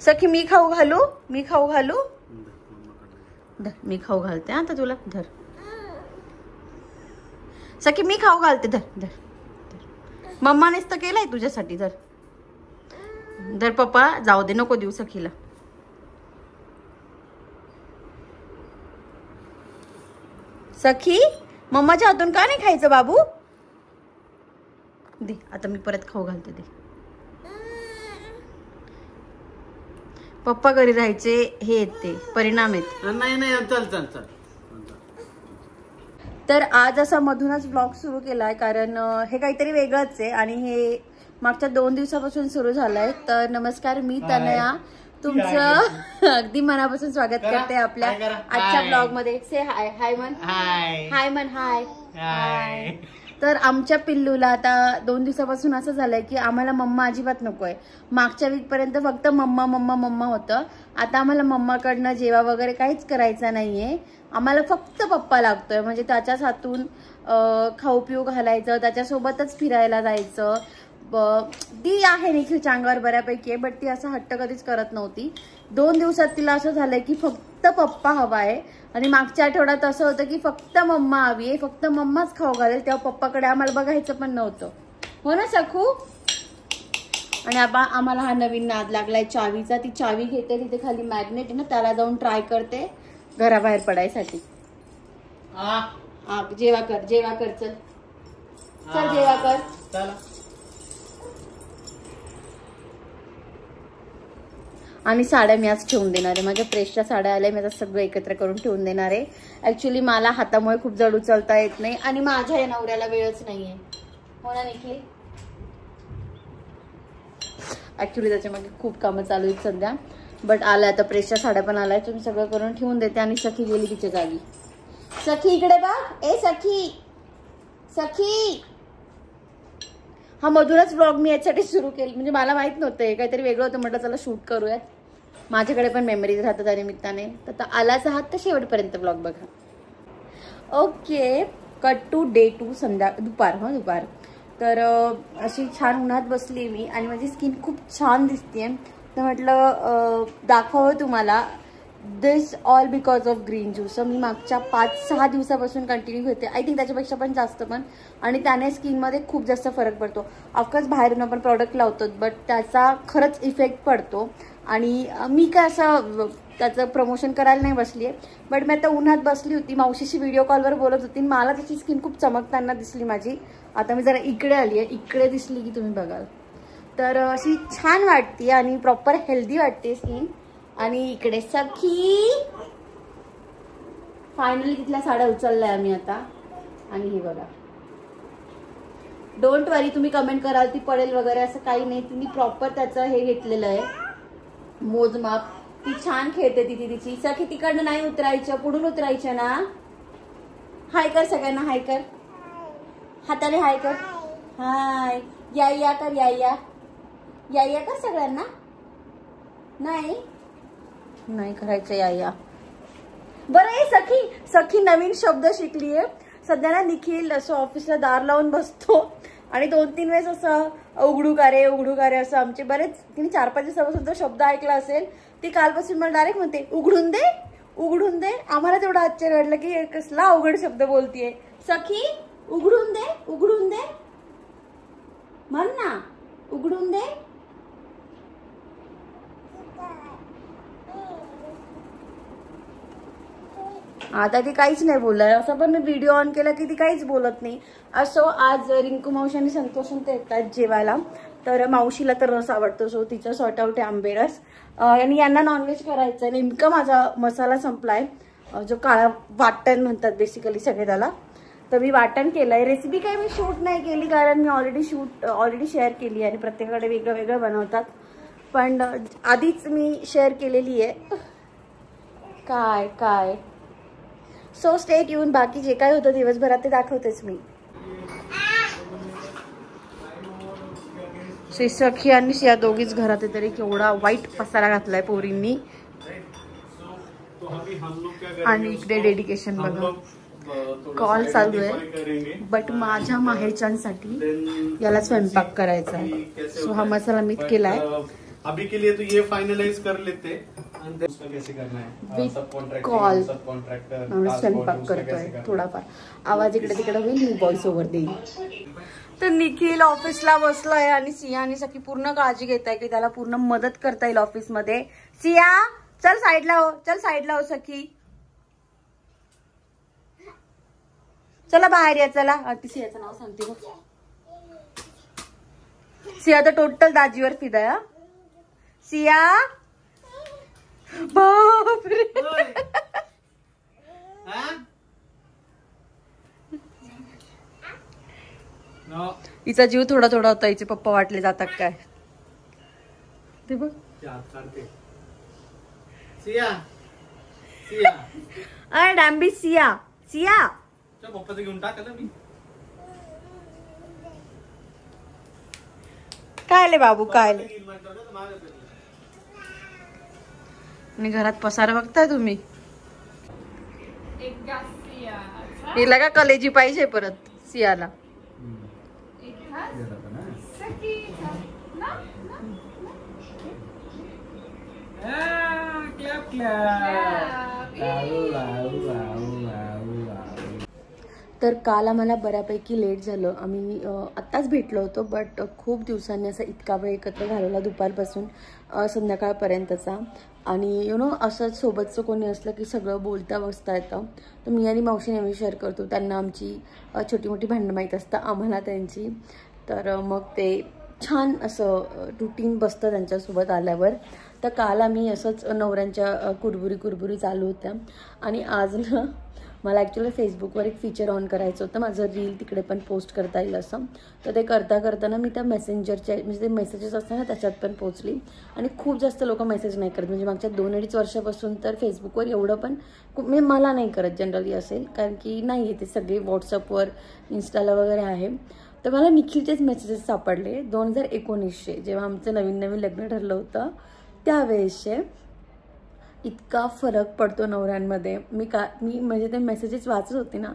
सखी मी खाऊ घालू, मी खाऊ घालू. धर मी खाऊ घालते आता तुला. धर सखी मी खाऊ घालते. धर धर मम्मानेच तर केलंय तुझ्यासाठी. धर धर पप्पा जाऊ दे, नको देऊ सखीला. सखी मम्माच्या हातून का नाही खायचं बाबू. दे आता मी परत खाऊ घालते. दे पप्पा घरी राहायचे हे येते परिणाम आहेत. नाही नाही चल चल चल. तर आज असा मधूनच ब्लॉग सुरू केलाय कारण हे काहीतरी वेगळंच आहे आणि हे मागच्या 2 दिवसापासून सुरू झालंय. तर नमस्कार, मी तनया तुमचं अगदी मनापासून स्वागत करते आपल्या आजच्या ब्लॉग मध्ये. से हाय. हाय मन. हाय मन. हाय हाय. तर आमच्या पिल्लूला आता 2 दिवसापासून असं झालंय की आम्हाला मम्मा अजिबात नकोय. मागच्या वीक पर्यंत फक्त मम्मा मम्मा मम्मा होतं. आता आम्हाला मम्माकडनं जेवा वगैरे काहीच करायचं नाहीये. आम्हाला फक्त पप्पा लागतोय. म्हणजे त्याच्याच हातून खाऊ पिऊ घालायचं, त्याच्यासोबतच फिरायला जायचं. ती आहे निखिलच्या अंगावर बऱ्यापैकी, बट ती असं हट्ट कधीच करत नव्हती. 2 दिवसात तिला असं झालंय की फक्त पप्पा हवा आहे. आणि मागच्या आठवड्यात असं होतं की फक्त मम्मा हवी आहे, फक्त मम्माच खाऊ घालेल. तेव्हा पप्पाकडे आम्हाला बघायचं पण नव्हतं. हो ना सखू. आणि आम्हाला हा नवीन नाद लागलाय चावीचा. ती चावी घेते, तिथे खाली मॅग्नेट आहे ना, त्याला जाऊन ट्राय करते घराबाहेर पडायसाठी. जेवा कर, जेवा कर. चल चल जेवा कर. आणि साड्या मी आज ठेवून देणार आहे. माझ्या प्रेसच्या साड्या आल्या, मी आता सगळं एकत्र करून ठेवून देणार आहे. ऍक्च्युली मला हातामुळे खूप जड उचलता येत नाही आणि माझ्या या नवऱ्याला वेळच नाहीये. हो ना निखिल. ऍक्च्युली त्याच्या मागे खूप कामं चालू आहेत सध्या, बट आलाय आता प्रेसच्या साड्या पण आलाय. तुम्ही सगळं करून ठेवून देते. आणि सखी गेली तिच्या जागी. सखी इकडे बघ. ए सखी, सखी. हा मधूनच ब्लॉग मी याच्यासाठी सुरू केली. म्हणजे मला माहित नव्हतं काहीतरी वेगळं होतं. म्हटलं चला शूट करूयात. माझ्याकडे पण मेमरीज राहतात त्या निमित्ताने. तर आलाच आहात तर शेवटपर्यंत ब्लॉग बघा. ओके. कट टू डे 2 दुपार. हा दुपार. तर अशी छान उन्हात बसली मी आणि माझी स्किन खूप छान दिसते. तर म्हटलं दाखवावं तुम्हाला. This all because of green juice. मी मागच्या 5-6 दिवसापासून कंटिन्यू होते. आय थिंक त्याच्यापेक्षा पण जास्त पण. आणि त्याने स्किनमध्ये खूप जास्त फरक पडतो. ऑफकोर्स बाहेरून आपण प्रॉडक्ट लावतो, बट त्याचा खरंच इफेक्ट पडतो. आणि मी काय असं त्याचं प्रमोशन करायला नाही बसली आहे, बट मी आता उन्हात बसली होती. मावशीशी व्हिडिओ कॉलवर बोलत होती. मला त्याची स्किन खूप चमकताना दिसली माझी. आता मी जरा इकडे आली आहे. इकडे दिसली की तुम्ही बघाल. तर अशी छान वाटते आणि प्रॉपर हेल्दी वाटते स्किन. आणि इकडे सखी. फायनली तिथल्या साड्या उचलल्या आम्ही आता. आणि हे बघा. डोंट वरी, तुम्ही कमेंट कराल ती पडेल वगैरे असं काही नाही. तिने प्रॉपर त्याचं हे घेतलेलं आहे मोजमाप. ती छान खेळते तिची. सखी तिकडनं नाही उतरायचं, पुढून उतरायचं ना. हाय कर सगळ्यांना. हाय कर. हाताने हाय कर. हाय. या कर. या कर सगळ्यांना. नाही करायचं या. बरं आहे सखी. सखी नवीन शब्द शिकलीये सध्या ना. निखिल असं ऑफिसला दार लावून बसतो आणि 2-3 वेळेस असं उघडू का रे असं आमचे बरेच. तिने 4-5 दिवसापासून तो शब्द ऐकला असेल. ती कालपासून मला डायरेक्ट म्हणते उघडून दे. आम्हाला तेवढं आश्चर्य वाटलं की कसला अवघड शब्द बोलतीये. सखी उघडून दे म्हण ना. उघडून दे. आता ती काहीच नाही बोलत. असं पण मी व्हिडिओ ऑन केला की ती काहीच बोलत नाही. असो आज रिंकू मावशी आणि संतोष ते येतात जेवायला. तर मावशीला तर रस आवडतो, सो तिचं सॉर्ट आउट आहे आंबेरस. आणि यांना नॉनव्हेज करायचं. नेमकं माझा मसाला संपलाय, जो काळा वाटण म्हणतात बेसिकली सगळे त्याला. तर मी वाटण केलंय. रेसिपी काही मी शूट नाही केली कारण मी ऑलरेडी शेअर केली आणि प्रत्येकाकडे वेगळं वेगळं बनवतात. पण आधीच मी शेअर केलेली आहे. काय सो स्टे ट्यून. बाकी जे काय होतं दिवसभरात ते दाखवतेच मी. सखी आणि या दोघीच घरात आहे, तरी केवढा वाईट पसारा घातलाय पोरींनी. आणि इकडे डेडिकेशन बघा. कॉल चालू आहे, बट माझ्या माहेरच्यांसाठी याला स्वयंपाक करायचा आहे. सो हा मसाला मीठ केलाय अभी के लिए तो ये फाइनलाइज कर लेते हैं उसका कैसे करना है, सब कॉन्ट्रॅक्टर स्वयंपाक करतोय थोडाफार आवाज इकडे तिकडे होईल, मी व्हॉइस ओव्हर देईल. तर निखिल ऑफिसला बसलाय आणि सिया आणि सखी पूर्ण काळजी घेत आहे की त्याला पूर्ण मदत करता येईल ऑफिस मध्ये. सिया चल साईडला हो, चल साईडला हो सखी, चला बाहेर या. चला ती सियाचं नाव सांगते बघ. सिया तर टोटल दाजीवर फिदा आहे. सिया बापरे हिचा जीव थोडा थोडा होता. हिचे पप्पा वाटले जातात काय ते बघ. सिया सिया अय डांबी सिया सिया पप्पाचं घेऊन टाकलं मी. काय ले बाबू काय ले. आणि घरात पसारा बघताय तुम्ही. हिला का कलेजी पाहिजे परत सियाला. तर काल आम्हाला बऱ्यापैकी लेट झालं. आम्ही आत्ताच भेटलो होतो बट खूप दिवसांनी असा इतका वेळ एकत्र घालवला दुपारपासून संध्याकाळपर्यंतचा. आणि असंच सोबतचं कोणी असलं की सगळं बोलता बसता येतं. तर मी आणि मावशी नेहमी शेअर करतो, त्यांना आमची छोटी मोठी भांडणं माहीत असतं, आम्हाला त्यांची. तर मग ते छान असं रुटीन बसतं त्यांच्यासोबत आल्यावर. तर काल आम्ही असंच नवऱ्यांच्या कुरबुरी चालू होत्या. आणि आज ना मला ॲक्च्युली फेसबुकवर एक फीचर ऑन करायचं होतं, माझं रील तिकडे पण पोस्ट करता येईल असं. तर ते करताना मी त्या मेसेंजरच्या म्हणजे ते मेसेजेस असतात ना त्याच्यात पण पोचली. आणि खूप जास्त लोक मेसेज नाही करत, म्हणजे मागच्या 2-2.5 वर्षापासून तर फेसबुकवर एवढं पण म्हणजे मला नाही करत जनरली असेल, कारण की नाही आहे ते सगळे व्हॉट्सअपवर इन्स्टाला वगैरे आहे. तर मला निखिलचेच मेसेजेस सापडले 2019चे, जेव्हा आमचं नवीन लग्न ठरलं होतं त्यावेळेसचे. इतका फरक पडतो नवऱ्यांमध्ये. मी म्हणजे ते मेसेजेस वाचत होते ना,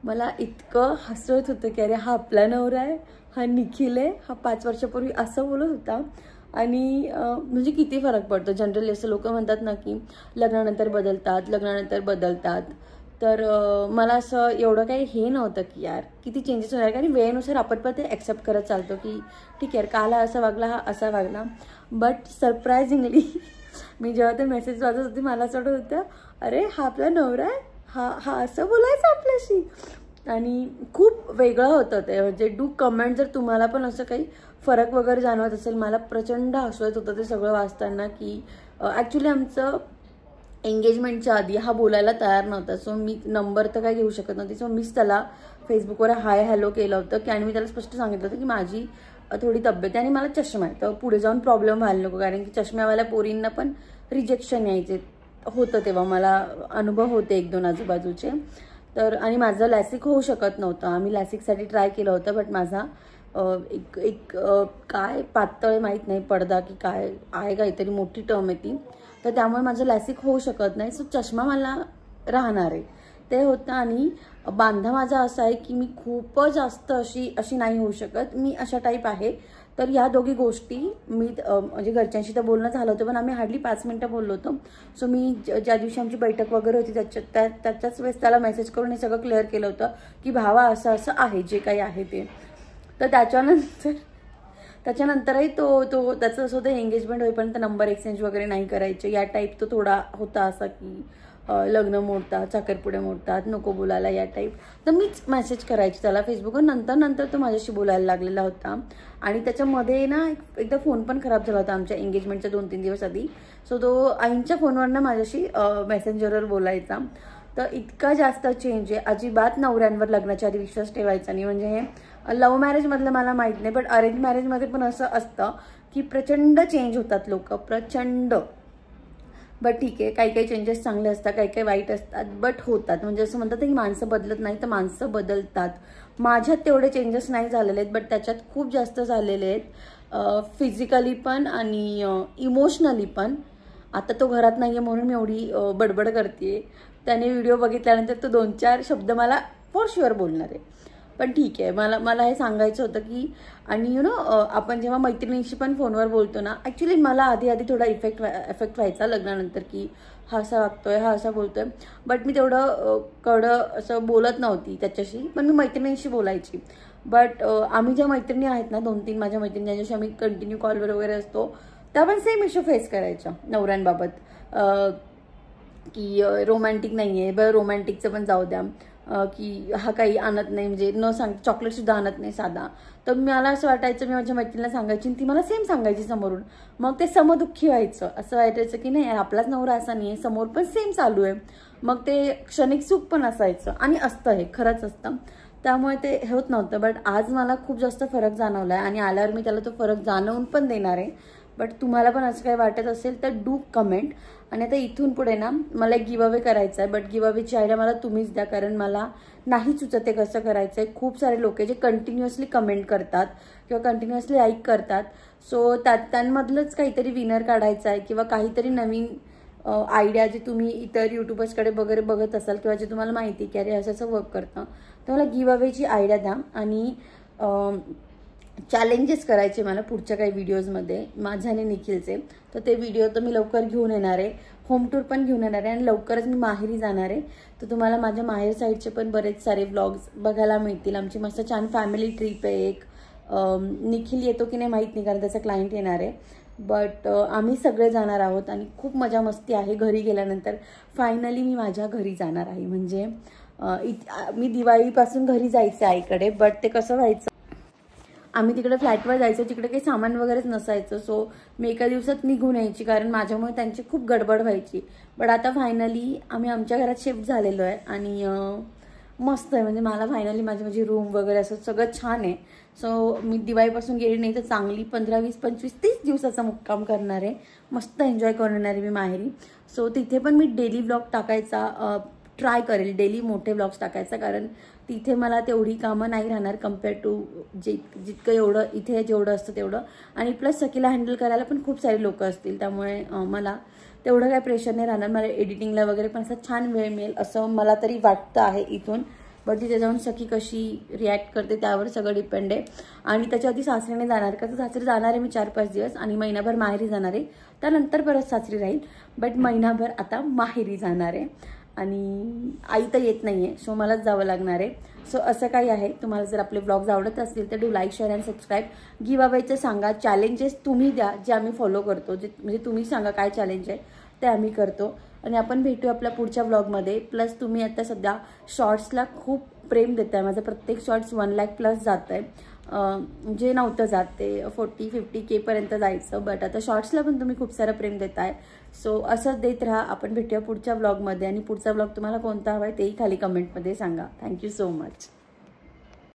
मला इतकं हसत होतं की अरे हा आपला नवरा आहे, हा निखिल आहे, हा 5 वर्षापूर्वी असं बोलत होता. आणि म्हणजे किती फरक पडतो. जनरली असं लोक म्हणतात ना की लग्नानंतर बदलतात. तर मला असं एवढं काही हे नव्हतं की यार किती चेंजेस होणार, कारण वेळेनुसार आपण पण ते ॲक्सेप्ट करत चालतो की ठीक आहे काल हा असा वागला, हा असा वागला. बट सरप्रायझिंगली मी जेव्हा ते मेसेज वाचत होते मला असं वाटत होतं अरे हा आपला नवरा आहे, हा असं बोलायचं आपल्याशी. आणि खूप वेगळं होतं ते. म्हणजे डू कमेंट जर तुम्हाला पण असं काही फरक वगैरे जाणवत असेल. मला प्रचंड हसवत होतं ते सगळं वाचताना की ॲक्च्युली आमचं एंगेजमेंटच्या आधी हा बोलायला तयार नव्हता. सो मी नंबर तर काय घेऊ शकत नव्हती. सो मीच त्याला फेसबुकवर हाय हॅलो केलं होतं की, आणि मी त्याला स्पष्ट सांगितलं होतं की माझी थोडी तब्येत आहे आणि मला चष्मा आहे, तर पुढे जाऊन प्रॉब्लेम व्हायला नको, कारण की चष्म्यावाल्या पोरींना पण रिजेक्शन यायचे होतं तेव्हा मला अनुभव होते 1-2 आजूबाजूचे. तर आणि माझं लॅसिक होऊ शकत नव्हतं. आम्ही लॅसिकसाठी ट्राय केलं होतं बट माझा एक काय पातळ माहीत नाही पडदा की काय आहे, काहीतरी मोठी टर्म आहे ती, तर त्यामुळे माझं लॅसिक होऊ शकत नाही. सो चष्मा मला राहणार आहे ते होतं. आणि बांधा माझा असा आहे की मी खूपच जास्त अशी नाही होऊ शकत, मी अशा टाईप आहे. तर ह्या दोघी गोष्टी मी म्हणजे घरच्यांशी तर बोलणं झालं होतं पण आम्ही हार्डली 5 मिनिटं बोललो होतो. सो मी ज्या दिवशी आमची बैठक वगैरे होती त्याच्याच वेळेस त्याला मेसेज करून हे सगळं क्लिअर केलं होतं की भावा असं आहे जे काही आहे ते. तर त्याच्यानंतरही तो त्याचं असं होतं एंगेजमेंट होईपर्यंत नंबर एक्सचेंज वगैरे नाही करायचे, या टाईप तो थोडा होता असा की लग्न मोडतात, साखरपुडे मोडतात, नको बोलायला या टाईप. तर मीच मेसेज करायची त्याला फेसबुकवर. नंतर तो माझ्याशी बोलायला लागलेला होता. आणि त्याच्यामध्ये ना एकदा फोन पण खराब झाला होता आमच्या एंगेजमेंटच्या 2-3 दिवस आधी. सो तो आईंच्या फोनवरनं माझ्याशी मेसेंजरवर बोलायचा. तर इतका जास्त चेंज आहे. अजिबात नवऱ्यांवर लग्नाच्या आधी विश्वास ठेवायचा नाही. म्हणजे हे लव्ह मॅरेजमधलं मला माहीत नाही बट अरेंज मॅरेजमध्ये पण असं असतं की प्रचंड चेंज होतात लोक, प्रचंड. बट ठीक आहे, काही चेंजेस चांगले असतात, काही वाईट असतात, बट होतात. म्हणजे असं म्हणतात की माणसं बदलत नाही तर माणसं बदलतात. माझ्यात तेवढे चेंजेस नाही झालेले आहेत बट त्याच्यात खूप जास्त झालेले आहेत, फिजिकली पण आणि इमोशनली पण. आता तो घरात नाही आहे म्हणून मी एवढी बडबड करते. त्याने व्हिडिओ बघितल्यानंतर तो 2-4 शब्द मला फॉर शुअर बोलणार आहे. पण ठीक आहे, मला हे सांगायचं होतं की आणि यु नो आपण जेव्हा मैत्रिणीशी पण फोनवर बोलतो ना, ॲक्च्युली मला आधी थोडा इफेक्ट व्हायचा लग्नानंतर की हा असा वागतोय, हा असा बोलतोय, बट मी तेवढं असं बोलत नव्हती त्याच्याशी, पण मी मैत्रिणीशी बोलायची. बट आम्ही ज्या मैत्रिणी आहेत ना, 2-3 माझ्या मैत्रिणी ज्यांच्याशी आम्ही कंटिन्यू कॉलवर वगैरे असतो, त्या पण सेम इश्यू फेस करायच्या नवऱ्यांबाबत की रोमॅन्टिक नाही आहे. बरं रोमॅन्टिकचं पण जाऊ द्या, की हा काही आणत नाही, म्हणजे न सांग चॉकलेटसुद्धा आणत नाही साधा. तर मला असं वाटायचं, मी माझ्या मैत्रिणीला सांगायची ती मला सेम सांगायची समोरून. मग ते समदुःखी व्हायचं, असं वाटायचं की नाही आपलाच नवरा असा नाही आहे, समोर पण सेम चालू आहे. मग ते क्षणिक सुख पण असायचं आणि असतं, हे खरंच असतं, त्यामुळे ते होत नव्हतं. बट आज मला खूप जास्त फरक जाणवला आहे आणि आल्यावर मी त्याला तो फरक जाणवून पण देणार आहे. बट तुम्हाला पण असं काही वाटत असेल तर डू कमेंट. आणि आता इथून पुढे ना मला एक गिव्ह अवे करायचा आहे, बट गिव्ह अवेची आयडिया मला तुम्हीच द्या, कारण मला नाही सुचत कसं करायचं आहे. खूप सारे लोक जे कंटिन्युअसली कमेंट करतात किंवा कंटिन्युअसली लाईक करतात, सो त्यांमधलंच काहीतरी विनर काढायचं आहे किंवा काहीतरी नवीन आयडिया जे तुम्ही इतर यूट्यूबर्सकडे वगैरे बघत असाल किंवा जे तुम्हाला माहिती आहे की अरे असं वर्क करतं, तर मला गिव्ह अवेची आयडिया द्या. आणि चॅलेंजेस करायचे मला पुढच्या काही व्हिडिओजमध्ये माझ्या आणि निखिलचे, तर ते व्हिडिओ तर मी लवकर घेऊन येणार आहे, होम टूर पण घेऊन येणार आहे आणि लवकरच मी माहेरी जाणार आहे. तर तुम्हाला माझ्या माहेर साईडचे पण बरेच सारे व्लॉग्स बघायला मिळतील. आमची मस्त छान फॅमिली ट्रिप आहे एक. निखिल येतो की नाही माहीत नाही, कारण त्याचा क्लायंट येणार आहे, बट आम्ही सगळे जाणार आहोत आणि खूप मजा मस्ती आहे. घरी गेल्यानंतर फायनली मी माझ्या घरी जाणार आहे. म्हणजे मी दिवाळीपासून घरी जायचं आईकडे, बट ते कसं व्हायचं, आम्ही तिकडे फ्लॅटवर जायचो, तिकडे काही सामान वगैरेच नसायचं, सो मी एका दिवसात निघून यायची, कारण माझ्यामुळे त्यांची खूप गडबड व्हायची. बट आता फायनली आम्ही आमच्या घरात शिफ्ट झालेलो आहे आणि मस्त आहे. म्हणजे मला फायनली माझी रूम वगैरे असं सगळं छान आहे. सो मी दिवाळीपासून गेली नाही तर चांगली 15, 20, 25, 30 दिवसाचा मुक्काम करणार आहे. मस्त एन्जॉय करणार आहे मी माहेरी. सो तिथे पण मी डेली व्लॉग टाकायचा ट्राय करेल, डेली मोठे व्लॉग्स टाकायचा, कारण तिथे मला तेवढी कामं नाही राहणार कम्पेअर टू जितकं एवढं इथे जेवढं असतं तेवढं. आणि प्लस सखीला हँडल करायला पण खूप सारे लोक असतील, त्यामुळे मला तेवढं काही प्रेशर नाही राहणार. मला एडिटिंगला वगैरे पण असं छान वेळ मिळेल असं मला तरी वाटतं आहे इथून. बट तिथे जाऊन सखी कशी रिॲक्ट करते त्यावर सगळं डिपेंड आहे. आणि त्याच्या आधी सासरीने जाणार का, तर सासरी जाणार आहे मी 4-5 दिवस आणि महिनाभर माहेरी जाणार आहे. त्यानंतर परत सासरी राहील, बट महिनाभर आता माहेरी जाणार आहे आणि आई तर येत नाही आहे, सो मलाच जावं लागणार आहे. सो असं काही आहे. तुम्हाला जर आपले व्लॉग्स आवडत असतील तर do like, share and subscribe. Give अवेचं सांगा, चॅलेंजेस तुम्ही द्या जे आम्ही फॉलो करतो, जे म्हणजे तुम्ही सांगा काय चॅलेंज आहे ते आम्ही करतो. आणि आपण भेटू आपल्या पुढच्या व्लॉगमध्ये. प्लस तुम्ही आता सध्या शॉर्ट्सला खूप प्रेम देत आहे. माझं प्रत्येक शॉर्ट्स 1 लाख प्लस जात आहे, जे नव्हतं जात ते 40-50K पर्यंत जायचं, बट आता शॉर्ट्सला पण तुम्ही खूप सारं प्रेम देत आहे. सो असंच देत राहा. आपण भेटूया पुढच्या व्लॉगमध्ये आणि पुढचा व्लॉग तुम्हाला कोणता हवा आहे तेही खाली कमेंटमध्ये सांगा. Thank you so much.